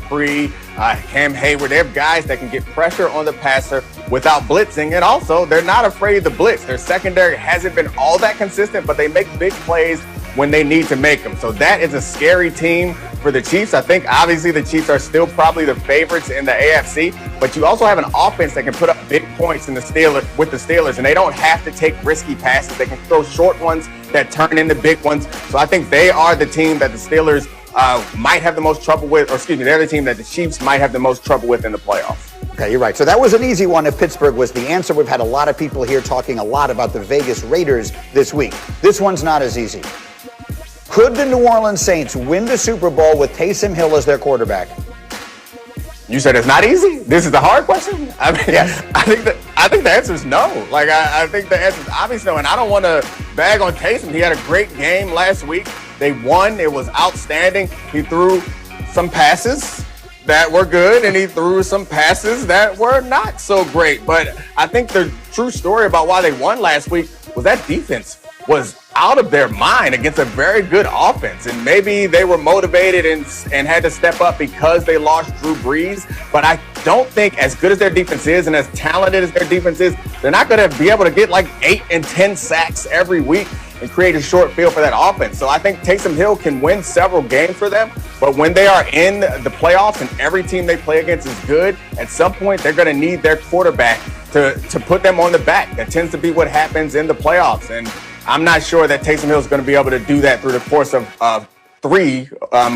Dupree, Cam Hayward. They have guys that can get pressure on the passer without blitzing. And also, they're not afraid to blitz. Their secondary hasn't been all that consistent, but they make big plays when they need to make them. So that is a scary team for the Chiefs. I think obviously the Chiefs are still probably the favorites in the AFC, but you also have an offense that can put up big points with the Steelers, and they don't have to take risky passes. They can throw short ones that turn into big ones. So I think they are the team that the Steelers might have the most trouble with, they're the team that the Chiefs might have the most trouble with in the playoffs. Okay, you're right. So that was an easy one if Pittsburgh was the answer. We've had a lot of people here talking a lot about the Vegas Raiders this week. This one's not as easy. Could the New Orleans Saints win the Super Bowl with Taysom Hill as their quarterback? You said it's not easy? This is the hard question? I mean, yes. I think the answer is no. Like, I think the answer is obviously no, and I don't want to bag on Taysom. He had a great game last week. They won. It was outstanding. He threw some passes that were good, and he threw some passes that were not so great. But I think the true story about why they won last week was that defense was out of their mind against a very good offense. And maybe they were motivated and had to step up because they lost Drew Brees. But I don't think, as good as their defense is and as talented as their defense is, they're not going to be able to get like 8 and 10 sacks every week and create a short field for that offense. So I think Taysom Hill can win several games for them. But when they are in the playoffs and every team they play against is good, at some point they're going to need their quarterback to put them on the back. That tends to be what happens in the playoffs. And I'm not sure that Taysom Hill is going to be able to do that through the course of 3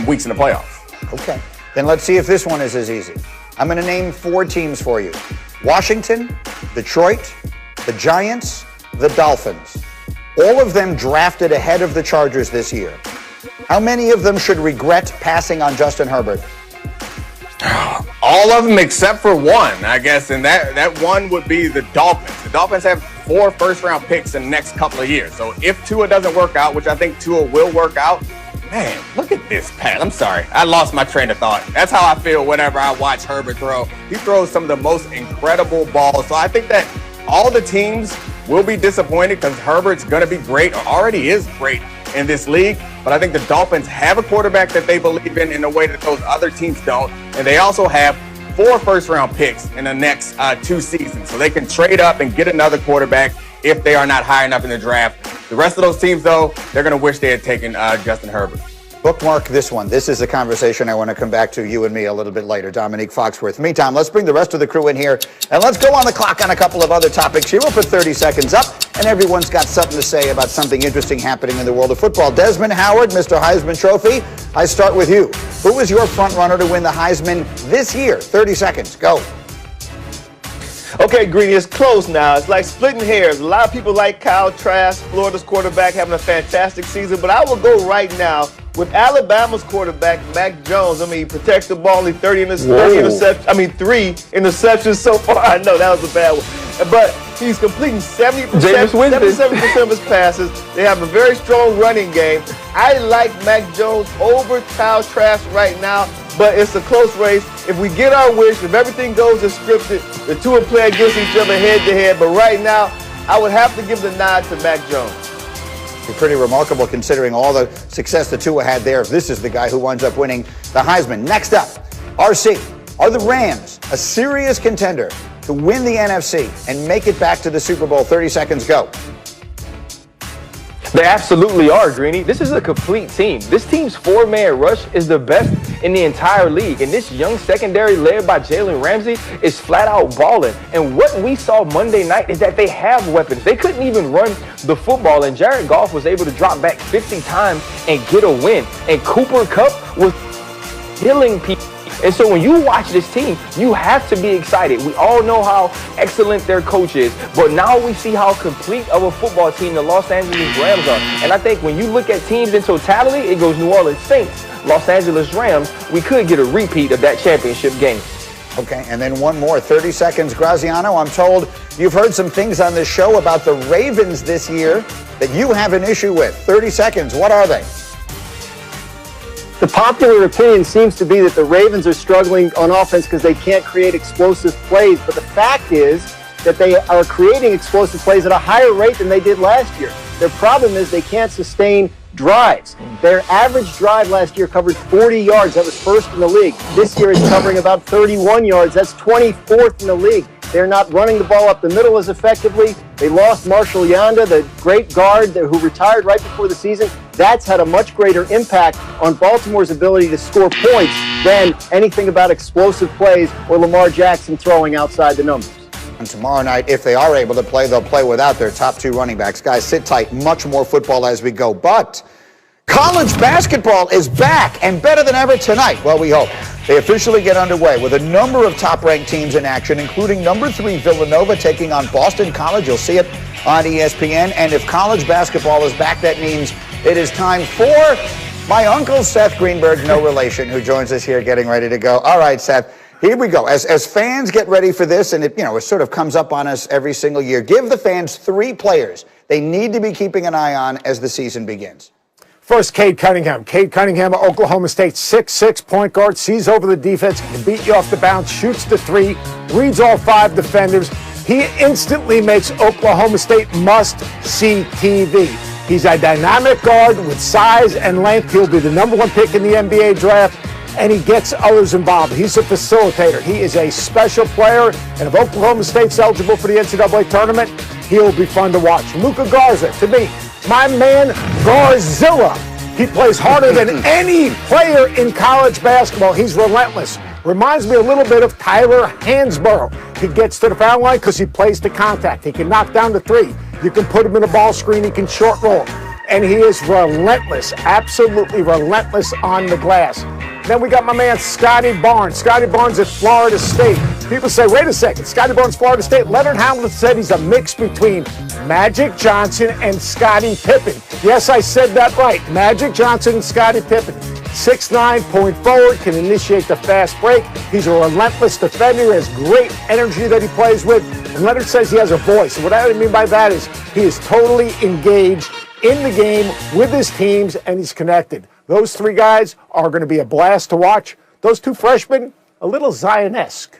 weeks in the playoffs. Okay. Then let's see if this one is as easy. I'm going to name 4 teams for you. Washington, Detroit, the Giants, the Dolphins. All of them drafted ahead of the Chargers this year. How many of them should regret passing on Justin Herbert? All of them except for one, I guess, and that one would be the Dolphins. The Dolphins have 4 first-round picks in the next couple of years. So if Tua doesn't work out, which I think Tua will work out, man, look at this pass. I'm sorry. I lost my train of thought. That's how I feel whenever I watch Herbert throw. He throws some of the most incredible balls. So I think that all the teams will be disappointed because Herbert's going to be great, or already is great in this league. But I think the Dolphins have a quarterback that they believe in a way that those other teams don't. And they also have 4 first-round picks in the next 2 seasons. So they can trade up and get another quarterback if they are not high enough in the draft. The rest of those teams, though, they're going to wish they had taken Justin Herbert. Bookmark this one. This is a conversation I want to come back to, you and me, a little bit later. Dominique Foxworth. Meantime, let's bring the rest of the crew in here, and let's go on the clock on a couple of other topics here. We'll put 30 seconds up, and everyone's got something to say about something interesting happening in the world of football. Desmond Howard, Mr. Heisman Trophy, I start with you. Who is your front runner to win the Heisman this year? 30 seconds. Go. Okay, Greeny, it's close now. It's like splitting hairs. A lot of people like Kyle Trask, Florida's quarterback, having a fantastic season. But I will go right now with Alabama's quarterback, Mac Jones. I mean, he protects the ball. He's 3 interceptions so far. I know that was a bad one. But he's completing 77% of his passes. They have a very strong running game. I like Mac Jones over Kyle Trask right now. But it's a close race. If we get our wish, if everything goes as scripted, the two will play against each other head-to-head. But right now, I would have to give the nod to Mac Jones. You're pretty remarkable considering all the success the Tua had there. This is the guy who winds up winning the Heisman. Next up, RC. Are the Rams a serious contender to win the NFC and make it back to the Super Bowl? 30 seconds, go. They absolutely are, Greeny. This is a complete team. This team's 4-man rush is the best in the entire league. And this young secondary led by Jalen Ramsey is flat out balling. And what we saw Monday night is that they have weapons. They couldn't even run the football. And Jared Goff was able to drop back 50 times and get a win. And Cooper Kupp was killing people. And so when you watch this team, you have to be excited. We all know how excellent their coach is, but now we see how complete of a football team the Los Angeles Rams are. And I think when you look at teams in totality, it goes New Orleans Saints, Los Angeles Rams. We could get a repeat of that championship game. Okay, and then one more, 30 seconds. Graziano, I'm told you've heard some things on this show about the Ravens this year that you have an issue with. 30 seconds, what are they? The popular opinion seems to be that the Ravens are struggling on offense because they can't create explosive plays. But the fact is that they are creating explosive plays at a higher rate than they did last year. Their problem is they can't sustain drives. Their average drive last year covered 40 yards. That was first in the league. This year it's covering about 31 yards. That's 24th in the league. They're not running the ball up the middle as effectively. They lost Marshall Yanda, the great guard who retired right before the season. That's had a much greater impact on Baltimore's ability to score points than anything about explosive plays or Lamar Jackson throwing outside the numbers. And tomorrow night, if they are able to play, they'll play without their top two running backs. Guys, sit tight. Much more football as we go. But college basketball is back and better than ever tonight. Well, we hope. They officially get underway with a number of top-ranked teams in action, including number 3 Villanova taking on Boston College. You'll see it on ESPN. And if college basketball is back, that means it is time for my uncle Seth Greenberg, no relation, who joins us here getting ready to go. All right, Seth, here we go. As fans get ready for this, and it sort of comes up on us every single year, give the fans 3 players they need to be keeping an eye on as the season begins. First, Cade Cunningham. Cade Cunningham, Oklahoma State, 6'6", point guard, sees over the defense, can beat you off the bounce, shoots the 3, reads all 5 defenders. He instantly makes Oklahoma State must-see TV. He's a dynamic guard with size and length. He'll be the number 1 pick in the NBA draft, and he gets others involved. He's a facilitator. He is a special player, and if Oklahoma State's eligible for the NCAA tournament, he'll be fun to watch. Luka Garza, to me, my man Garzilla. He plays harder than any player in college basketball. He's relentless. Reminds me a little bit of Tyler Hansborough. He gets to the foul line because he plays to contact. He can knock down the 3. You can put him in a ball screen. He can short roll. And he is relentless, absolutely relentless on the glass. Then we got my man Scotty Barnes. Scotty Barnes at Florida State. People say, wait a second, Scotty Barnes, Florida State. Leonard Hamilton said he's a mix between Magic Johnson and Scottie Pippen. Yes, I said that right. Magic Johnson and Scottie Pippen. 6'9", point forward, can initiate the fast break. He's a relentless defender. He has great energy that he plays with. And Leonard says he has a voice. And what I mean by that is he is totally engaged in the game with his teams, and he's connected. Those 3 guys are going to be a blast to watch. Those 2 freshmen, a little Zion-esque.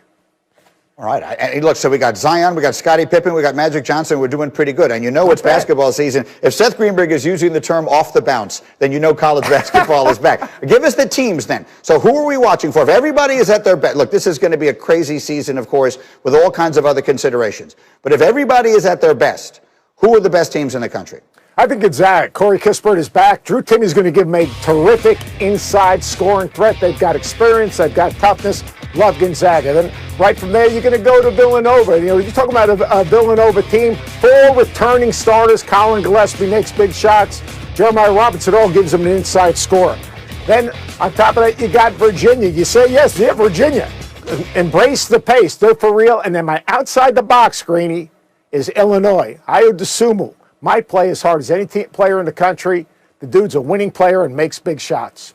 All right. And look, so we got Zion, we got Scottie Pippen, we got Magic Johnson. We're doing pretty good. And it's basketball season. If Seth Greenberg is using the term off the bounce, then college basketball is back. Give us the teams then. So who are we watching for? If everybody is at their best, look, this is going to be a crazy season, of course, with all kinds of other considerations. But if everybody is at their best, who are the best teams in the country? I think Gonzaga. Corey Kispert is back. Drew Timmy's going to give them a terrific inside scoring threat. They've got experience. They've got toughness. Love Gonzaga. Then right from there, you're going to go to Villanova. You're talking about a Villanova team, 4 returning starters. Colin Gillespie makes big shots. Jeremiah Robinson all gives them an inside scorer. Then on top of that, you got Virginia. You say, yes, yeah, Virginia. Embrace the pace. They're for real. And then my outside the box, Greeny, is Illinois. Ayo Dosunmu might play as hard as any player in the country. The dude's a winning player and makes big shots.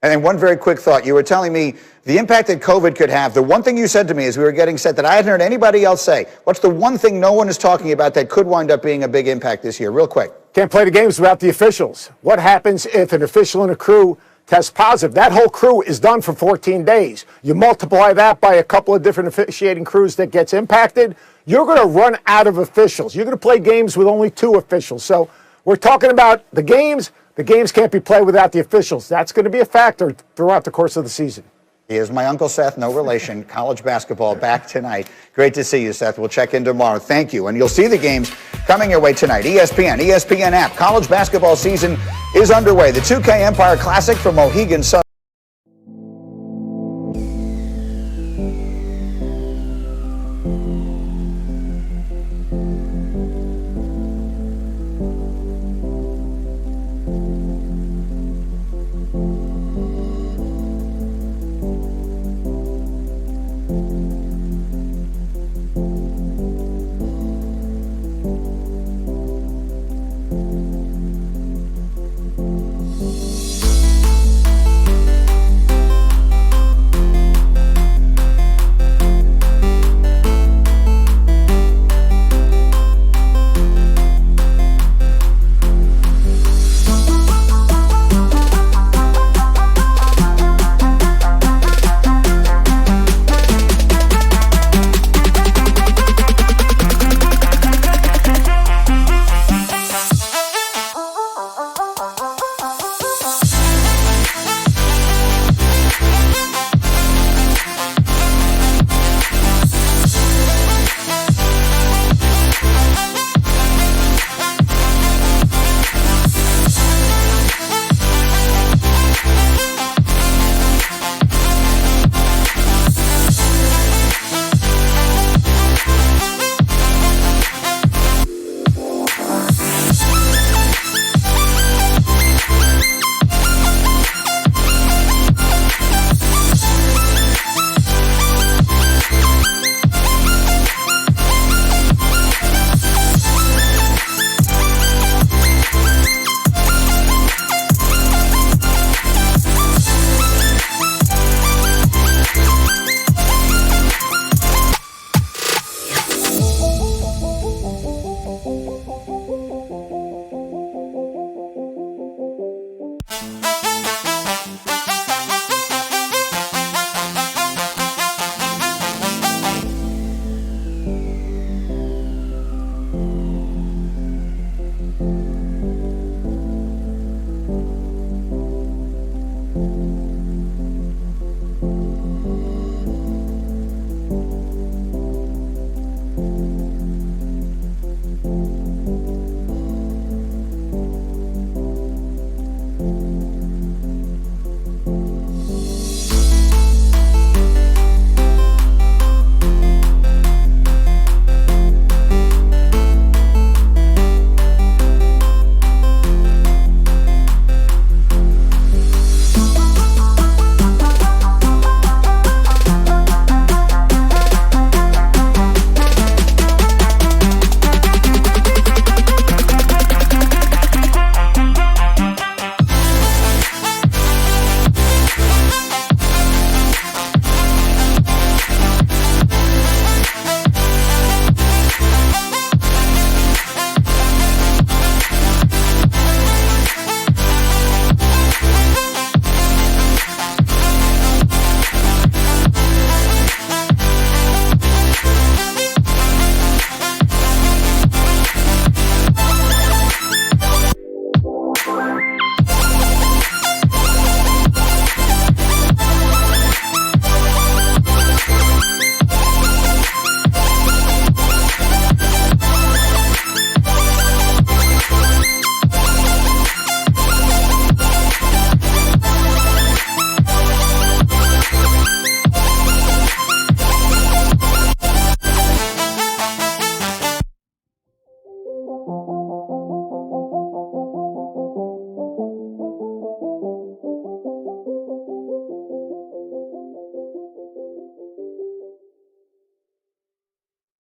And then one very quick thought. You were telling me the impact that COVID could have. The one thing you said to me as we were getting set that I hadn't heard anybody else say. What's the one thing no one is talking about that could wind up being a big impact this year? Real quick. Can't play the games without the officials. What happens if an official and a crew test positive? That whole crew is done for 14 days. You multiply that by a couple of different officiating crews that gets impacted, you're going to run out of officials. You're going to play games with only 2 officials. So we're talking about the games. The games can't be played without the officials. That's going to be a factor throughout the course of the season. He is my Uncle Seth, no relation. College basketball back tonight. Great to see you, Seth. We'll check in tomorrow. Thank you. And you'll see the games coming your way tonight. ESPN app. College basketball season is underway. The 2K Empire Classic from Mohegan Sun.